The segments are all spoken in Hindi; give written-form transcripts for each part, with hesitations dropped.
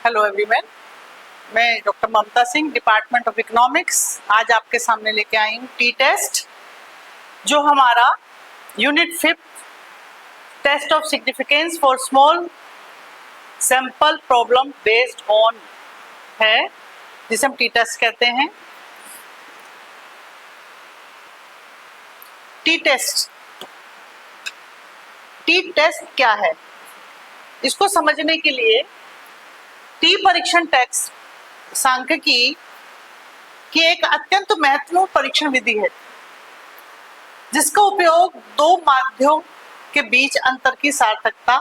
हेलो एवरीवन, मैं doctor Mamta Singh, department of economics. आज आपके सामने लेके आई हूँ टी टेस्ट, जो हमारा unit 5 test of significance for small sample problem based on है, जिसे हम टी टेस्ट कहते हैं। टी टेस्ट क्या है, इसको समझने के लिए टी परीक्षण टेस्ट सांख्यिकी की एक अत्यंत महत्वपूर्ण परीक्षण विधि है, जिसका उपयोग दो माध्यों के बीच अंतर की सार्थकता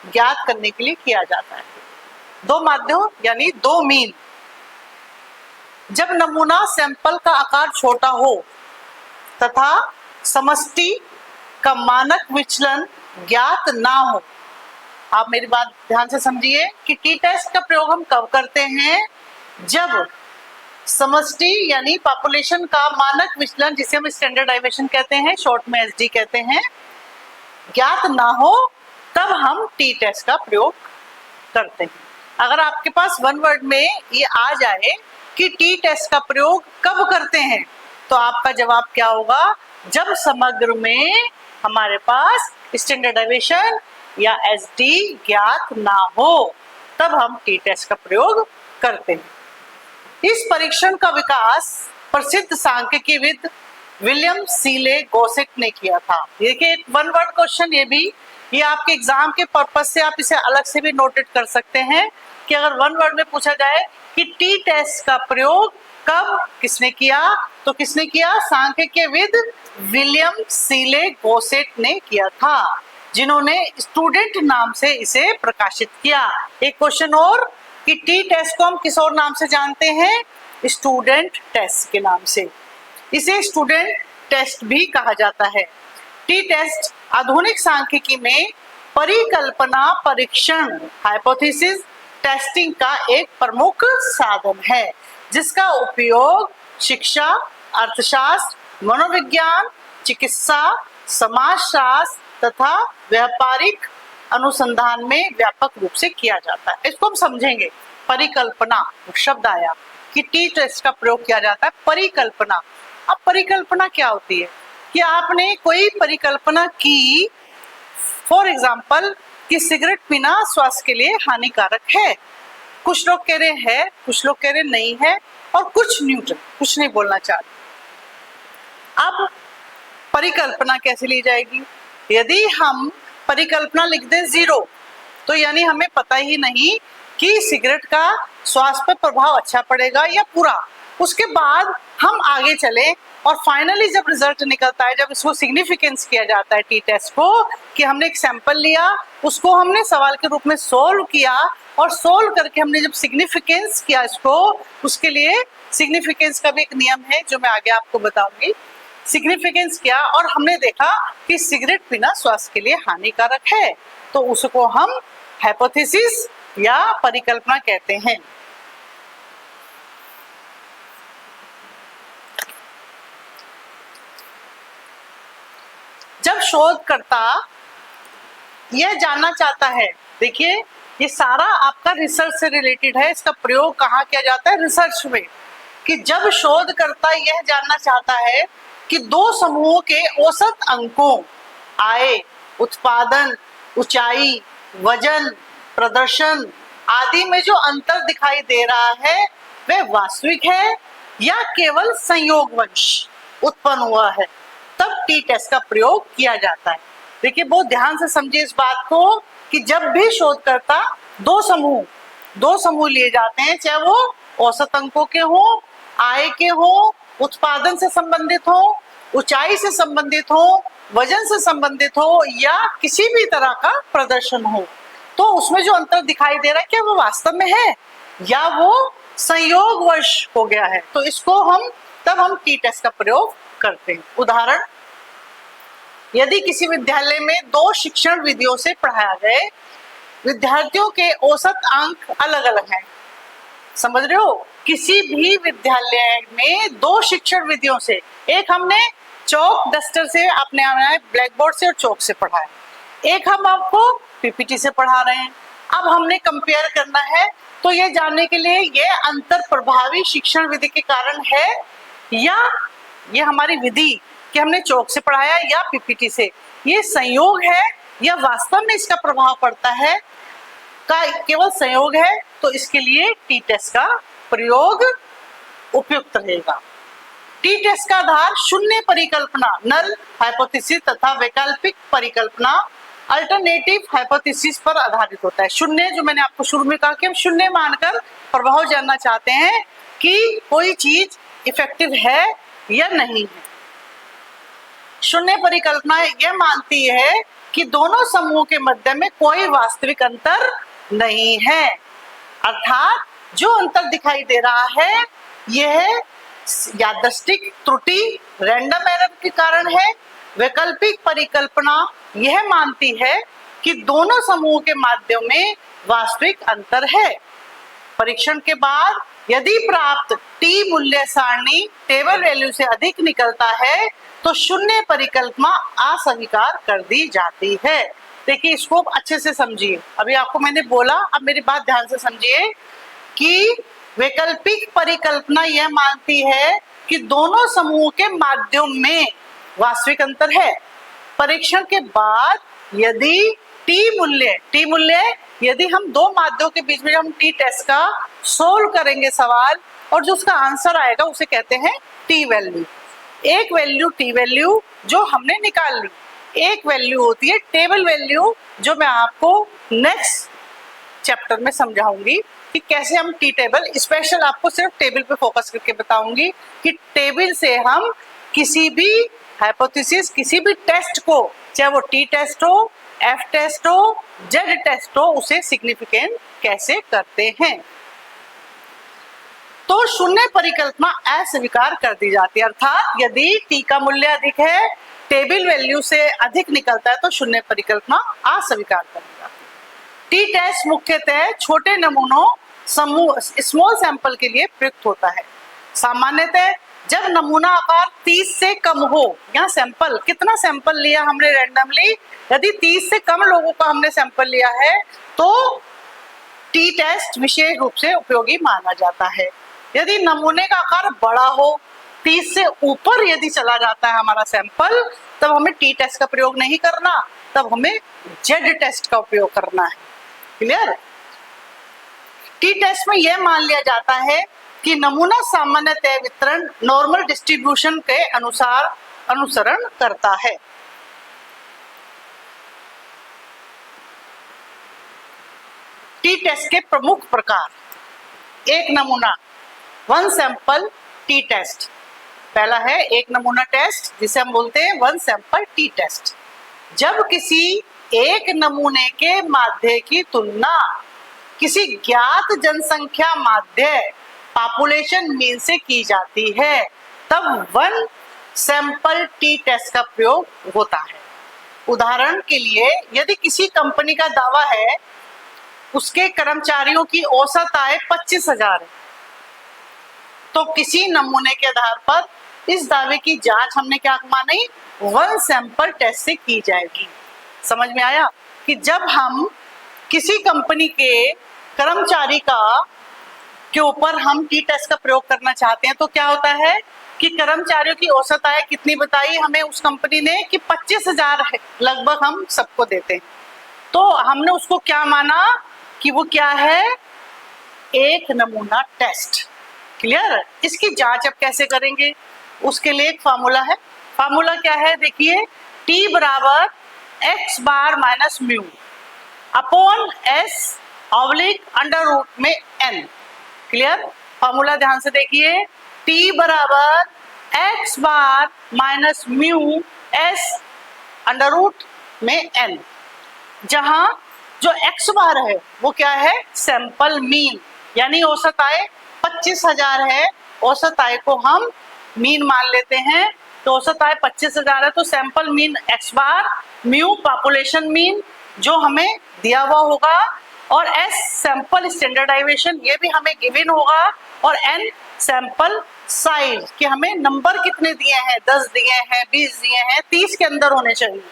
ज्ञात करने के लिए किया जाता है। दो माध्यों यानी दो मीन। जब नमूना सैंपल का आकार छोटा हो तथा समष्टि का मानक विचलन ज्ञात ना हो। आप मेरी बात ध्यान से समझिए कि टी टेस्ट का प्रयोग हम कब करते हैं, जब समष्टि यानी पॉपुलेशन का मानक विचलन, जिसे हम स्टैंडर्ड डेविएशन कहते हैं, शॉर्ट में एसडी कहते हैं, ज्ञात ना हो, तब हम टी टेस्ट का प्रयोग करते हैं। अगर आपके पास वन वर्ड में ये आ जाए कि टी टेस्ट का प्रयोग कब करते हैं, तो आपका जवाब क्या होगा? जब समग्र में हमारे पास स्टैंडर्ड डेविएशन या एसडी ज्ञात ना हो, तब हम टी टेस्ट का प्रयोग करते हैं। इस परीक्षण का विकास प्रसिद्ध सांख्यिकीविद विलियम सीले गोसेट ने किया था। देखिए, एक वन वर्ड क्वेश्चन ये आपके एग्जाम के पर्पस से आप इसे अलग से भी नोटेट कर सकते हैं कि अगर वन वर्ड में पूछा जाए कि टी टेस्ट का प्रयोग कब किसने किया, तो किसने किया? सांख्यिकीविद विलियम सीले गोसेट ने किया था, जिन्होंने स्टूडेंट नाम से इसे प्रकाशित किया। एक क्वेश्चन और कि टी टेस्ट को हम किस और नाम से जानते हैं? स्टूडेंट टेस्ट के नाम से। इसे स्टूडेंट टेस्ट भी कहा जाता है। टी टेस्ट आधुनिक सांख्यिकी में परिकल्पना परीक्षण हाइपोथेसिस टेस्टिंग का एक प्रमुख साधन है, जिसका उपयोग शिक्षा, अर्थशास्त्र, मनोविज्ञान, चिकित्सा, समाजशास्त्र तथा व्यापारिक अनुसंधान में व्यापक रूप से किया जाता है। इसको हम समझेंगे। परिकल्पना शब्द आया कि टी टेस्ट का प्रयोग किया जाता है। परिकल्पना, अब परिकल्पना क्या होती है कि आपने कोई परिकल्पना की, फॉर एग्जाम्पल कि सिगरेट पीना स्वास्थ्य के लिए हानिकारक है। कुछ लोग कह रहे हैं, कुछ लोग कह रहे नहीं है, और कुछ न्यूट्रल, कुछ नहीं बोलना चाहते। अब परिकल्पना कैसे ली जाएगी? यदि हम परिकल्पना लिख दें 0, तो यानी हमें पता ही नहीं कि सिगरेट का स्वास्थ्य पर प्रभाव अच्छा पड़ेगा या बुरा। उसके बाद हम आगे चले और फाइनली जब रिजल्ट निकलता है, जब इसको सिग्निफिकेंस किया जाता है टी टेस्ट को, कि हमने एक सैंपल लिया, उसको हमने सवाल के रूप में सोल्व किया, और सोल्व करके हमने जब सिग्निफिकेंस किया इसको, उसके लिए सिग्निफिकेंस का भी एक नियम है जो मैं आगे आपको बताऊंगी। सिग्निफिकेंस किया और हमने देखा कि सिगरेट पीना स्वास्थ्य के लिए हानिकारक है, तो उसको हम हाइपोथेसिस या परिकल्पना कहते हैं। जब शोधकर्ता यह जानना चाहता है, देखिए ये सारा आपका रिसर्च से रिलेटेड है, इसका प्रयोग कहाँ किया जाता है? रिसर्च में। कि जब शोधकर्ता यह जानना चाहता है कि दो समूहों के औसत अंकों, आय, उत्पादन, ऊंचाई, वजन, प्रदर्शन आदि में जो अंतर दिखाई दे रहा है वह वास्तविक है या केवल संयोगवश उत्पन्न हुआ है, तब टी टेस्ट का प्रयोग किया जाता है। देखिए, बहुत ध्यान से समझिए इस बात को कि जब भी शोधकर्ता दो समूह लिए जाते हैं, चाहे वो औसत अंकों के हो, आय के हो, उत्पादन से संबंधित हो, ऊंचाई से संबंधित हो, वजन से संबंधित हो, या किसी भी तरह का प्रदर्शन हो, तो उसमें जो अंतर दिखाई दे रहा है, क्या वो वास्तव में है या वो संयोगवश हो गया है, तो इसको तब हम टी टेस्ट का प्रयोग करते हैं। उदाहरण, यदि किसी विद्यालय में दो शिक्षण विधियों से पढ़ाया गए विद्यार्थियों के औसत अंक अलग अलग हैं, समझ रहे हो? किसी भी विद्यालय में दो शिक्षण विधियों से, एक हमने चौक डस्टर से अपने ब्लैक बोर्ड से और चौक से पढ़ाया, एक हम आपको पीपीटी से पढ़ा रहे हैं। अब हमने कंपेयर करना है, तो ये जानने के लिए ये अंतर प्रभावी शिक्षण विधि के कारण है या ये हमारी विधि कि हमने चौक से पढ़ाया या पीपीटी से, ये संयोग है या वास्तव में इसका प्रभाव पड़ता है का केवल संयोग है, तो इसके लिए टी टेस्ट का प्रयोग उपयुक्त रहेगा। टी टेस्ट का आधार शून्य परिकल्पना नल हाइपोथेसिस तथा वैकल्पिक परिकल्पना अल्टरनेटिव हाइपोथेसिस पर आधारित होता है। शून्य जो मैंने आपको शुरू में कहा कि हम शून्य मानकर प्रभाव जानना चाहते हैं कि कोई चीज इफेक्टिव है या नहीं है। शून्य परिकल्पना यह मानती है कि दोनों समूहों के मध्य में कोई वास्तविक अंतर नहीं है, अर्थात जो अंतर दिखाई दे रहा है यह यादृच्छिक त्रुटि रैंडम एरर के कारण है। वैकल्पिक परिकल्पना यह मानती है कि दोनों समूहों के माध्यम में वास्तविक अंतर है। परीक्षण के बाद यदि प्राप्त टी मूल्य सारणी टेबल वैल्यू से अधिक निकलता है तो शून्य परिकल्पना अस्वीकार कर दी जाती है। देखिए इसको अच्छे से समझिए, अभी आपको मैंने बोला, अब मेरी बात ध्यान से समझिए कि वैकल्पिक परिकल्पना यह मानती है कि दोनों समूहों के माध्यम में वास्तविक अंतर है। परीक्षण के बाद यदि टी मूल्य यदि हम दो माध्यमों के बीच में हम टी टेस्ट का सोल्व करेंगे सवाल और जो उसका आंसर आएगा उसे कहते हैं टी वैल्यू। एक वैल्यू टी वैल्यू जो हमने निकाल ली, एक वैल्यू होती है टेबल वैल्यू जो मैं आपको नेक्स्ट चैप्टर में समझाऊंगी कि कैसे हम टी टेबल, स्पेशल आपको सिर्फ टेबल पे फोकस करके बताऊंगी कि टेबल से हम किसी भी हाइपोथेसिस, किसी भी टेस्ट को, चाहे वो टी टेस्ट हो, एफ टेस्ट हो, जेड टेस्ट हो, उसे सिग्निफिकेंट कैसे करते हैं। तो शून्य परिकल्पना अस्वीकार कर दी जाती है, अर्थात यदि टी का मूल्य अधिक है, टेबल वैल्यू से अधिक निकलता है तो शून्य परिकल्पना अस्वीकार कर दी जाती है। टी टेस्ट मुख्यतः छोटे नमूनों समूह स्मॉल सैंपल के लिए प्रयुक्त होता है। सामान्यतः जब नमूना आकार 30 से कम हो, यहाँ सैंपल कितना सैंपल लिया हमने रैंडमली, यदि 30 से कम लोगों का हमने सैंपल लिया है तो टी टेस्ट विशेष रूप से उपयोगी माना जाता है। यदि नमूने का आकार बड़ा हो, 30 से ऊपर यदि चला जाता है हमारा सैंपल, तब हमें टी टेस्ट का प्रयोग नहीं करना, तब हमें जेड टेस्ट का उपयोग करना है। क्लियर? टी टेस्ट में यह मान लिया जाता है कि नमूना सामान्यतः वितरण नॉर्मल डिस्ट्रीब्यूशन के अनुसार अनुसरण करता है। टी टेस्ट के प्रमुख प्रकार, एक नमूना, वन सैंपल टी टेस्ट। पहला है एक नमूना टेस्ट जिसे हम बोलते हैं वन सैंपल टी टेस्ट। जब किसी एक नमूने के माध्य की तुलना किसी ज्ञात जनसंख्या माध्य पॉपुलेशन मीन से की जाती है तब वन सैंपल टी टेस्ट का प्रयोग होता है। उदाहरण के लिए यदि किसी कंपनी का दावा है उसके कर्मचारियों की औसत आय 25,000 है, तो किसी नमूने के आधार पर इस दावे की जांच हमने क्या मानी, वन सैंपल टेस्ट से की जाएगी। समझ में आया कि जब हम किसी कंपनी के कर्मचारी के ऊपर हम टी टेस्ट का प्रयोग करना चाहते हैं तो क्या होता है कि कर्मचारियों की औसत आय कितनी बताई हमें उस कंपनी ने कि 25,000 है, लगभग हम सबको देते हैं, तो हमने उसको क्या माना कि वो क्या है, एक नमूना टेस्ट। क्लियर? इसकी जांच अब कैसे करेंगे, उसके लिए एक फार्मूला है। फार्मूला क्या है देखिए, टी बराबर X bar minus mu upon S oblique under root में एन। क्लियर? फार्मूला ध्यान से देखिए, टी बराबर X bar minus mu S under root में एन, जहां जो एक्स बार है वो क्या है, सैंपल मीन, यानी औसत आय 25,000 है, औसत आय को हम मीन मान लेते हैं, तो औसत आय 25,000 है तो सैंपल मीन एक्स बार, म्यू पॉपुलेशन मीन जो हमें दिया हुआ होगा, और एस सैंपल स्टैंडर्डाइजेशन ये भी हमें गिवन होगा, और एन सैंपल साइज कि हमें नंबर कितने दिए हैं, 10 दिए हैं, 20 दिए हैं, 30 के अंदर होने चाहिए।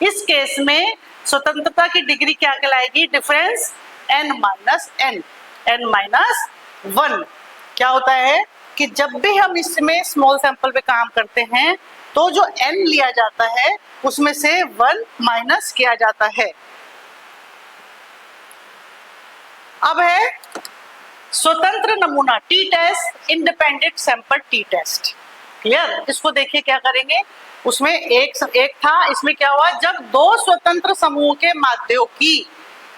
इस केस में स्वतंत्रता की डिग्री क्या कहलाएगी, difference n minus n, n minus 1। क्या होता है कि जब भी हम इसमें स्मॉल सैंपल पे काम करते हैं तो जो n लिया जाता है उसमें से 1 माइनस किया जाता है। अब है स्वतंत्र नमूना t test, independent sample t test. Clear? इसको देखिए क्या करेंगे। उसमें एक था, इसमें क्या हुआ, जब दो स्वतंत्र समूह के माध्यों की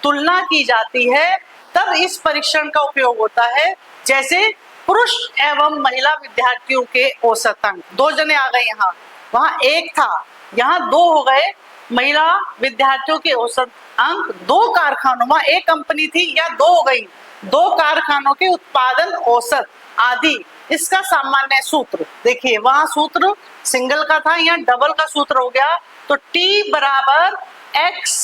तुलना की जाती है तब इस परीक्षण का उपयोग होता है। जैसे पुरुष एवं महिला विद्यार्थियों के औसत अंक, दो जने आ गए यहाँ, वहां एक था, यहाँ दो हो गए। महिला विद्यार्थियों के औसत अंक दो कारखानों में, एक कंपनी थी या दो हो गई, दो कारखानों के उत्पादन औसत आदि। इसका सामान्य सूत्र देखिए, वहां सूत्र सिंगल का था, यहाँ डबल का सूत्र हो गया। तो T बराबर x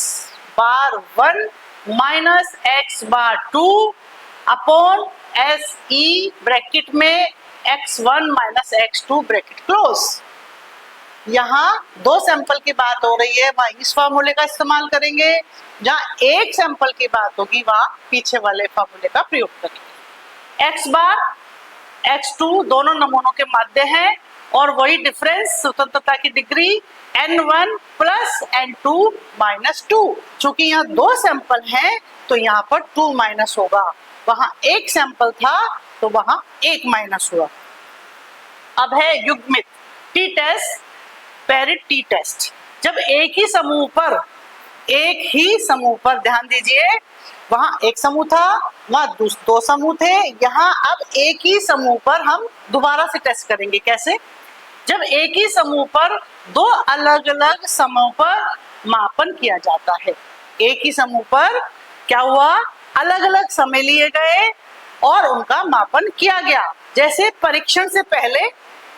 बार 1 माइनस x बार 2 अपॉन SE ब्रैकेट में x1 minus x2 bracket close. यहाँ दो सैंपल की बात हो रही है, वहां इस फार्मूले का इस्तेमाल करेंगे। जहाँ एक सैंपल की बात होगी वहां पीछे वाले फार्मूले का प्रयोग करेंगे। x बार x2 दोनों नमूनों के माध्य हैं और वही डिफरेंस स्वतंत्रता की degree n1 plus n2 minus 2। चूंकि यहाँ दो सैंपल हैं तो यहाँ पर 2 माइनस होगा, वहां एक सैंपल था तो वहां 1 माइनस हुआ। अब है युग्मित t test, paired t test. जब एक ही समूह पर ध्यान दीजिए, वहां एक समूह था, वहां दो समूह थे, यहाँ अब एक ही समूह पर हम दोबारा से टेस्ट करेंगे। कैसे? जब एक ही समूह पर दो अलग अलग समूह पर मापन किया जाता है। एक ही समूह पर क्या हुआ, अलग अलग समय लिए गए और उनका मापन किया गया। जैसे परीक्षण से पहले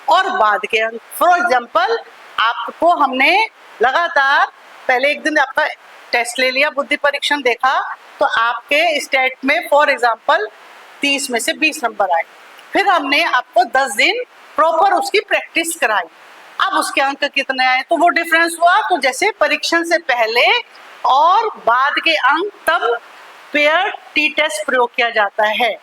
और बाद के अंक। फॉर एग्जाम्पल, आपको हमने लगातार पहले एक दिन आपका टेस्ट ले लिया, बुद्धि परीक्षण देखा, तो आपके स्टेट में फॉर एग्जाम्पल 30 में से 20 नंबर आए। फिर हमने आपको 10 दिन प्रॉपर उसकी प्रैक्टिस कराई, अब उसके अंक कितने आए, तो वो डिफरेंस हुआ। तो जैसे परीक्षण से पहले और बाद के अंक, तब पेयर टी टेस्ट प्रयोग किया जाता है।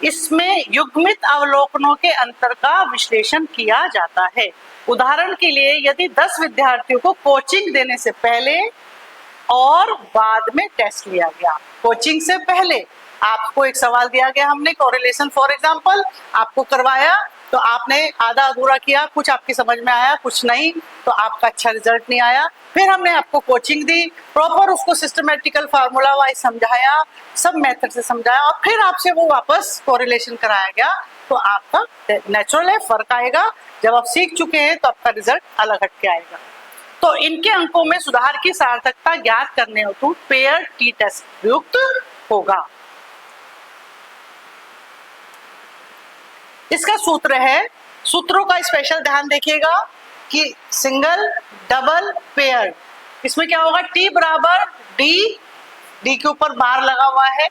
इसमें युग्मित अवलोकनों के अंतर का विश्लेषण किया जाता है। उदाहरण के लिए, यदि 10 विद्यार्थियों को कोचिंग देने से पहले और बाद में टेस्ट लिया गया। कोचिंग से पहले आपको एक सवाल दिया गया, हमने कोरिलेशन फॉर एग्जांपल आपको करवाया, तो आपने आधा अधूरा किया, कुछ आपकी समझ में आया, कुछ नहीं, तो आपका अच्छा रिजल्ट नहीं आया। फिर हमने आपको कोचिंग दी, प्रॉपर उसको सिस्टमेटिकल फार्मूला वाइज समझाया, सब मेथड से समझाया, और फिर आपसे वो वापस कोरिलेशन कराया गया, तो आपका नेचुरल है फर्क आएगा। जब आप सीख चुके हैं तो आपका रिजल्ट अलग हट के आएगा। तो इनके अंकों में सुधार की सार्थकता ज्ञात करने हेतु पेयर टी टेस्ट प्रयुक्त होगा। इसका सूत्र है, सूत्रों का स्पेशल ध्यान देखिएगा कि सिंगल, डबल, पेयर। इसमें क्या होगा, टी बराबर डी, डी के ऊपर बार लगा हुआ है,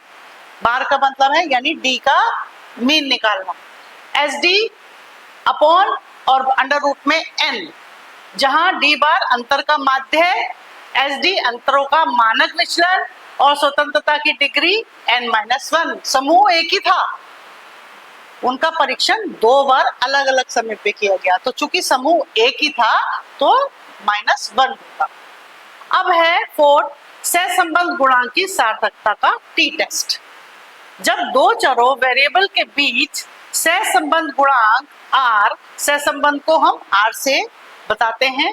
बार का मतलब है यानी डी का मीन निकालना, एस डी अपॉन और अंडर रूट में एन, जहां डी बार अंतर का माध्य है, एस डी अंतरों का मानक विचलन और स्वतंत्रता की डिग्री n-1। समूह एक ही था, उनका परीक्षण 2 बार अलग अलग समय पे किया गया, तो चूंकि समूह एक ही था तो -1 होगा। अब है 4 सहसंबंध गुणांक की सार्थकता का टी टेस्ट। जब दो चरों वेरिएबल के बीच सहसंबंध गुणांक r, सहसंबंध को हम r से बताते हैं,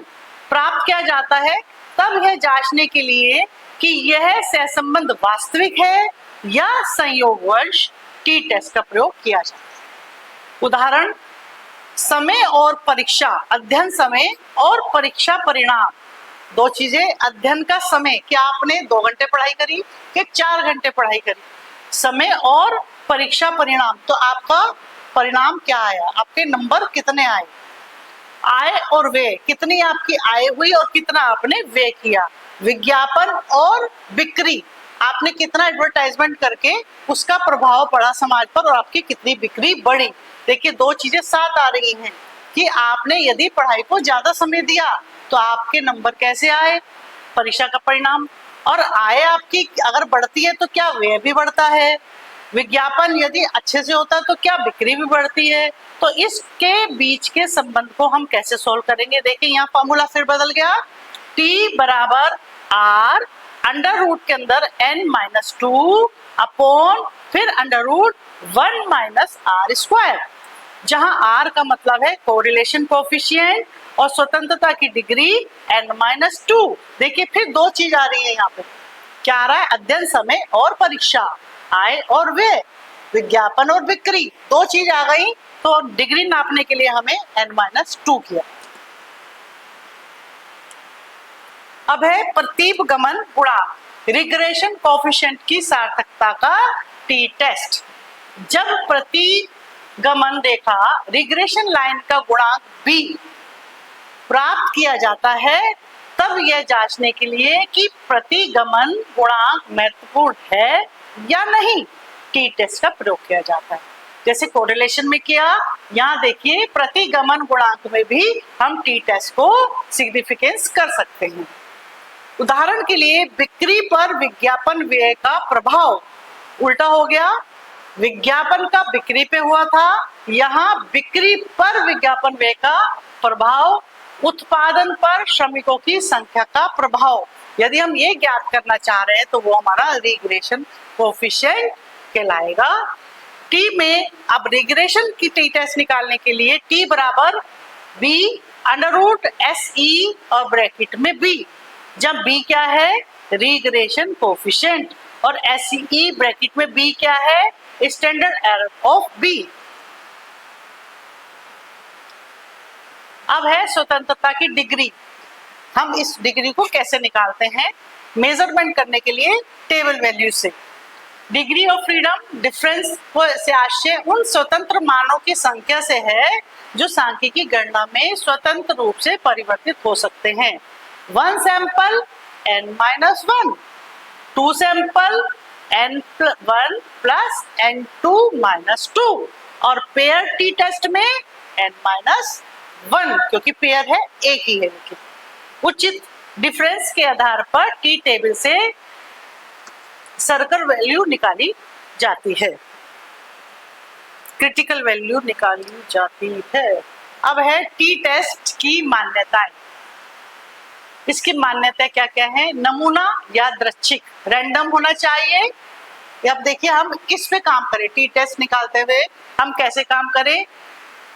प्राप्त किया जाता है, तब यह जांचने के लिए कि यह सहसंबंध वास्तविक है या संयोगवश टी टेस्ट का प्रयोग किया जाता है। उदाहरण, समय और परीक्षा, अध्ययन समय और परीक्षा परिणाम, दो चीजें। अध्ययन का समय, क्या आपने 2 घंटे पढ़ाई करी कि 4 घंटे पढ़ाई करी, समय और परीक्षा परिणाम, तो आपका परिणाम क्या आया, आपके नंबर कितने आए, आय और व्यय, कितनी आपकी आय हुई और कितना आपने व्यय किया। विज्ञापन और बिक्री, आपने कितना एडवर्टाइजमेंट करके उसका प्रभाव पड़ा समाज पर और आपकी कितनी बिक्री बढ़ी। देखिए, 2 चीजें साथ आ रही हैं कि आपने यदि पढ़ाई को ज्यादा समय दिया तो आपके नंबर कैसे आए, परीक्षा का परिणाम, और आय आपकी अगर बढ़ती है तो क्या व्यय भी बढ़ता है, विज्ञापन यदि अच्छे से होता है तो क्या बिक्री भी बढ़ती है। तो इसके बीच के संबंध को हम कैसे सोल्व करेंगे, देखिए यहाँ फॉर्मूला फिर बदल गया, टी बराबर आर अंडर रूट के अंदर n-2 अपॉन फिर under root 1 minus r square, जहां आर का मतलब है कोरिलेशन कोफिशिएंट और स्वतंत्रता की डिग्री n-2। देखिए फिर दो चीज आ रही है यहाँ पे, क्या आ रहा है, अध्ययन समय और परीक्षा, आय और व्यय, विज्ञापन और बिक्री, दो चीज आ गई। तो डिग्री नापने के लिए हमें n-2 किया। अब है प्रतीपगमन गुणांक, रिग्रेशन कोफिशिएंट की सार्थकता का टी टेस्ट। जब प्रतिगमन रेखा रिग्रेशन लाइन का गुणांक b प्राप्त किया जाता है तब यह जांचने के लिए कि प्रतिगमन गुणांक महत्वपूर्ण है या नहीं, टी टेस्ट का प्रयोग किया जाता है। जैसे कोरिलेशन में किया, यहाँ देखिए प्रतिगमन गुणांक में भी हम टी टेस्ट को सिग्निफिकेंस कर सकते हैं। उदाहरण के लिए बिक्री पर विज्ञापन व्यय का प्रभाव उल्टा हो गया, विज्ञापन का बिक्री पे हुआ था, यहाँ बिक्री पर विज्ञापन व्यय का प्रभाव, उत्पादन पर श्रमिकों की संख्या का प्रभाव। यदि हम ये ज्ञात करना चाह रहे हैं तो वो हमारा रिग्रेशन कोफिशिएंट कहलाएगा। टी में अब रिग्रेशन की टी टेस्ट निकालने के लिए टी बराबर b under root S E और ब्रैकेट में बी, जब बी क्या है, रिग्रेशन कोफिशिएंट, और एस ई ब्रैकेट में बी क्या है, स्टैंडर्ड एरर ऑफ बी। अब है स्वतंत्रता की डिग्री। हम इस डिग्री को कैसे निकालते हैं, मेजरमेंट करने के लिए टेबल वैल्यू से। डिग्री ऑफ फ्रीडम डिफरेंस से आशय उन स्वतंत्र मानों की संख्या से है जो सांख्यिकी गणना में स्वतंत्र रूप से परिवर्तित हो सकते हैं। 1 sample n-1, 2 sample n1 plus n2 -2, और पेयर टी टेस्ट में n-1, क्योंकि पेयर है एक ही है। उचित डिफरेंस के आधार पर टी टेबल से सर्कल वैल्यू निकाली जाती है, क्रिटिकल वैल्यू निकाली जाती है। अब है टी टेस्ट की मान्यताएं। इसकी मान्यता क्या क्या है, नमूना यादृच्छिक, रैंडम होना चाहिए। अब देखिए हम किस पे काम करें, टी टेस्ट निकालते हुए हम कैसे काम करें,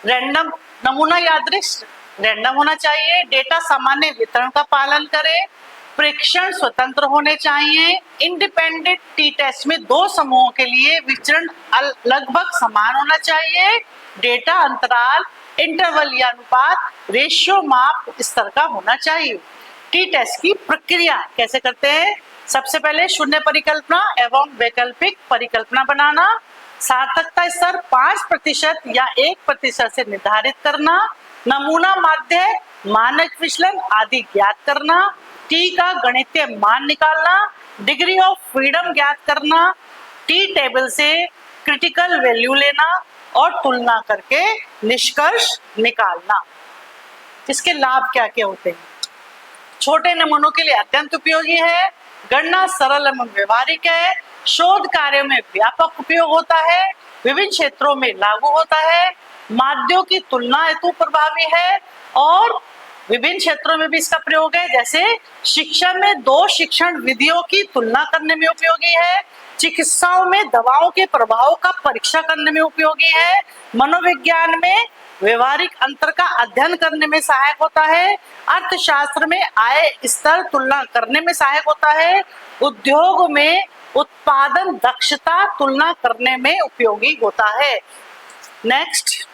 रैंडम, नमूना यादृच्छिक रैंडम होना चाहिए, डेटा सामान्य वितरण का पालन करें, प्रेक्षण स्वतंत्र होने चाहिए, इंडिपेंडेंट टी टेस्ट में दो समूहों के लिए विचरण लगभग समान होना चाहिए, डेटा अंतराल इंटरवल या अनुपात रेशियो माप स्तर का होना चाहिए। टी टेस्ट की प्रक्रिया कैसे करते हैं, सबसे पहले शून्य परिकल्पना एवं वैकल्पिक परिकल्पना बनाना, सार्थकता स्तर 5% या 1% से निर्धारित करना, नमूना माध्य मानक विचलन आदि ज्ञात करना, टी का गणितीय मान निकालना, डिग्री ऑफ फ्रीडम ज्ञात करना, टी टेबल से क्रिटिकल वैल्यू लेना और तुलना करके निष्कर्ष निकालना। इसके लाभ क्या क्या होते हैं, छोटे नमूनों के लिए अत्यंत उपयोगी है, गणना सरल एवं व्यवहारिक है, शोध कार्यों में व्यापक उपयोग होता है, विभिन्न क्षेत्रों में लागू होता है, माध्यों की तुलना हेतु प्रभावी है और विभिन्न क्षेत्रों में भी इसका प्रयोग है। जैसे शिक्षा में दो शिक्षण विधियों की तुलना करने में उपयोगी है, चिकित्साओं में दवाओं के प्रभाव का परीक्षा करने में उपयोगी है, मनोविज्ञान में व्यवहारिक अंतर का अध्ययन करने में सहायक होता है, अर्थशास्त्र में आय स्तर तुलना करने में सहायक होता है, उद्योग में उत्पादन दक्षता तुलना करने में उपयोगी होता है। नेक्स्ट,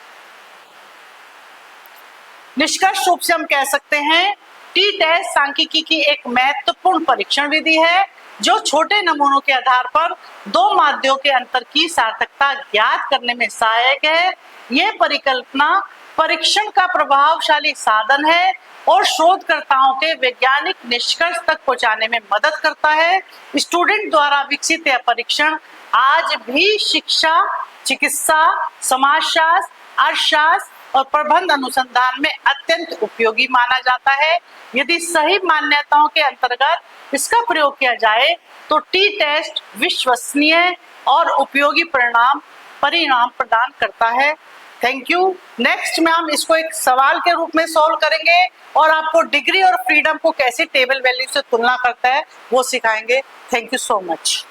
निष्कर्ष रूप से हम कह सकते हैं टी टेस्ट सांख्यिकी की एक महत्वपूर्ण परीक्षण विधि है जो छोटे नमूनों के आधार पर दो माध्यों के अंतर की सार्थकता ज्ञात करने में सहायक है। यह परिकल्पना परीक्षण का प्रभावशाली साधन है और शोधकर्ताओं के वैज्ञानिक निष्कर्ष तक पहुंचाने में मदद करता है। स्टूडेंट द्वारा विकसित यह परीक्षण आज भी शिक्षा, चिकित्सा, समाजशास्त्र, अर्थशास्त्र और प्रबंध अनुसंधान में अत्यंत उपयोगी माना जाता है। यदि सही मान्यताओं के अंतर्गत इसका प्रयोग किया जाए तो टी टेस्ट विश्वसनीय और उपयोगी परिणाम प्रदान करता है। Thank you. नेक्स्ट में हम इसको एक सवाल के रूप में सॉल्व करेंगे और आपको डिग्री और फ्रीडम को कैसे टेबल वैल्यू से तुलना करता है वो सिखाएंगे। Thank you so much.